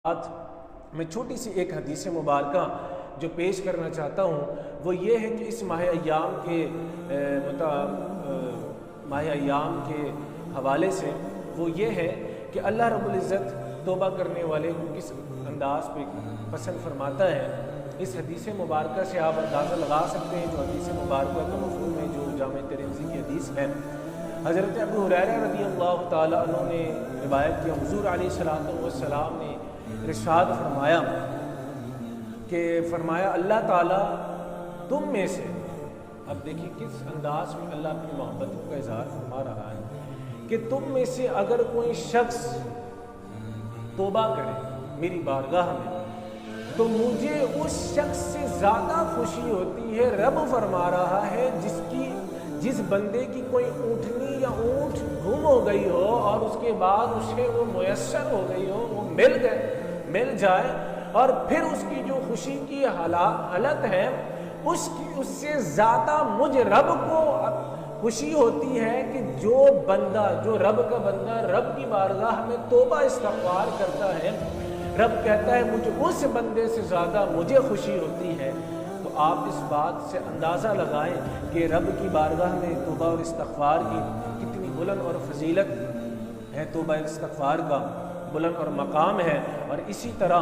آج میں چھوٹی سی ایک حدیث مبارکہ جو پیش کرنا چاہتا ہوں وہ یہ ہے کہ اس ماہ ایام کے حوالے سے وہ یہ ہے کہ اللہ رب العزت توبہ کرنے والے کو کس انداز پہ پسند فرماتا ہے۔ اس حدیث مبارکہ سے آپ اندازہ لگا سکتے ہیں جو حدیث مبارکہ کا مفہوم ہے، جو جامع ترمذی کی حدیث ہے۔ حضرت ابو ہریرہ رضی اللہ تعالیٰ عنہ نے روایت کیا، حضور علیہ الصلوۃ والسلام نے ارشاد فرمایا اللہ تعالیٰ تم میں سے، اب دیکھیں کس انداز میں اللہ اپنی محبت کا اظہار فرما رہا ہے کہ تم میں سے اگر کوئی شخص توبہ کرے میری بارگاہ میں تو مجھے اس شخص سے زیادہ خوشی ہوتی ہے۔ رب فرما رہا ہے جس بندے کی کوئی اونٹنی یا اونٹ گم ہو گئی ہو اور اس کے بعد اسے وہ میسر ہو گئی ہو، وہ مل جائے، اور پھر اس کی جو خوشی کی حالت ہے اس سے زیادہ مجھ رب کو خوشی ہوتی ہے کہ جو رب کا بندہ رب کی بارگاہ میں توبہ استغفار کرتا ہے، رب کہتا ہے مجھے اس بندے سے زیادہ مجھے خوشی ہوتی ہے۔ تو آپ اس بات سے اندازہ لگائیں کہ رب کی بارگاہ میں توبہ اور استغفار کی کتنی بلند اور فضیلت ہے، توبہ استغفار کا بلند اور مقام ہے۔ اور اسی طرح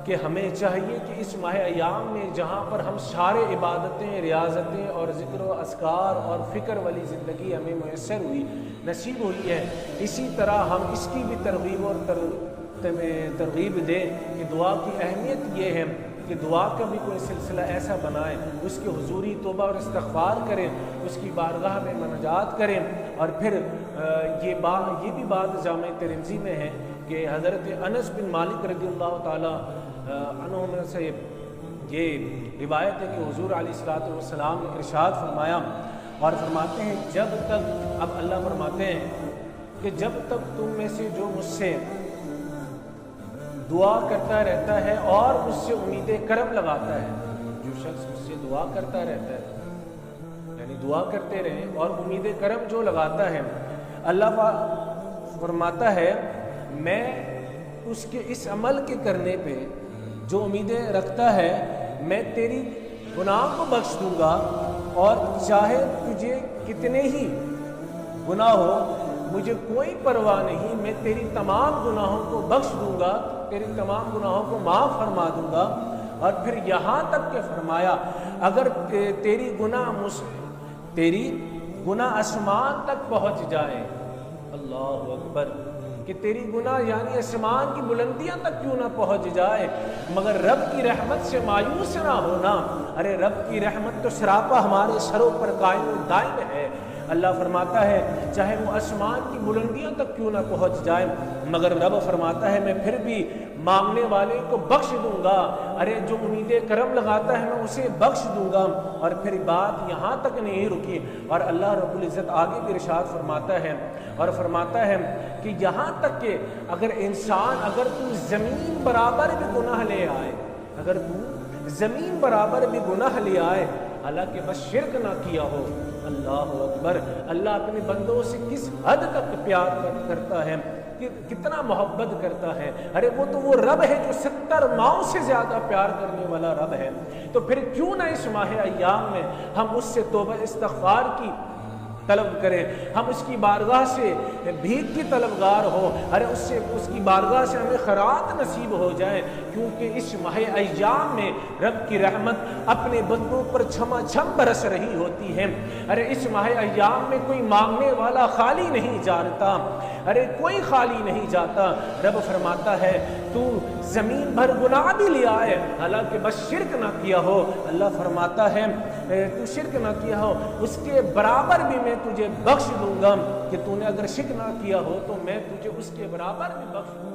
کہ ہمیں چاہیے کہ اس ماہ ایام میں جہاں پر ہم سارے عبادتیں، ریاضتیں اور ذکر و اذکار اور فکر والی زندگی ہمیں میسر ہوئی، نصیب ہوئی ہے، اسی طرح ہم اس کی بھی ترغیب اور ترغیب دیں کہ دعا کی اہمیت یہ ہے کہ دعا کا بھی کوئی سلسلہ ایسا بنائیں، اس کے حضوری توبہ اور استغفار کریں، اس کی بارگاہ میں مناجات کریں۔ اور پھر یہ بھی بات جامع ترمذی میں ہے کہ حضرت انس بن مالک رضی اللہ تعالیٰ عنہ میں سے یہ روایت ہے کہ حضور علیہ الصلوۃ والسلام نے ارشاد فرمایا اور فرماتے ہیں جب تک، اب اللہ فرماتے ہیں کہ جب تک تم میں سے جو مجھ سے دعا کرتا رہتا ہے اور مجھ سے امید کرم لگاتا ہے، جو شخص مجھ سے دعا کرتا رہتا ہے یعنی دعا کرتے رہیں اور امید کرم جو لگاتا ہے، اللہ فرماتا ہے میں اس کے اس عمل کے کرنے پہ جو امیدیں رکھتا ہے میں تیری گناہ کو بخش دوں گا، اور چاہے تجھے کتنے ہی گناہ ہو مجھے کوئی پرواہ نہیں، میں تیری تمام گناہوں کو بخش دوں گا، تیری تمام گناہوں کو معاف فرما دوں گا۔ اور پھر یہاں تک کہ فرمایا اگر تیری گناہ آسمان تک پہنچ جائے، اللہ اکبر، کہ تیری گناہ یعنی آسمان کی بلندیاں تک کیوں نہ پہنچ جائے مگر رب کی رحمت سے مایوس نہ ہونا۔ ارے رب کی رحمت تو سراپا ہمارے سروں پر قائم و دائم ہے۔ اللہ فرماتا ہے چاہے وہ آسمان کی بلندیوں تک کیوں نہ پہنچ جائے مگر رب فرماتا ہے میں پھر بھی مانگنے والے کو بخش دوں گا، ارے جو امید کرم لگاتا ہے میں اسے بخش دوں گا۔ اور پھر بات یہاں تک نہیں رکی، اور اللہ رب العزت آگے بھی ارشاد فرماتا ہے اور فرماتا ہے کہ یہاں تک کہ اگر تو زمین برابر بھی گناہ لے آئے، اگر تو زمین برابر بھی گناہ لے آئے حالانکہ بس شرک نہ کیا ہو، اللہ اکبر، اللہ اپنے بندوں سے کس حد تک پیار کرتا ہے، کتنا محبت کرتا ہے۔ ارے وہ رب ہے جو 70 ماؤں سے زیادہ پیار کرنے والا رب ہے، تو پھر کیوں نہ اس ماہ ایام میں ہم اس سے توبہ استغفار کی طلب کریں، ہم اس کی بارگاہ سے بھیک کی طلبگار ہو، ارے اس کی بارگاہ سے ہمیں خیرات نصیب ہو جائے، کیونکہ اس ماہ ایام میں رب کی رحمت اپنے بندوں پر چھما چھم برس رہی ہوتی ہے۔ ارے اس ماہ ایام میں کوئی مانگنے والا خالی نہیں جاتا، ارے کوئی خالی نہیں جاتا۔ رب فرماتا ہے تو زمین بھر گناہ بھی لے آئے حالانکہ بس شرک نہ کیا ہو، اللہ فرماتا ہے تو شرک نہ کیا ہو اس کے برابر بھی میں تجھے بخش دوں گا، کہ تو نے اگر شرک نہ کیا ہو تو میں تجھے اس کے برابر بھی بخش دوں گا۔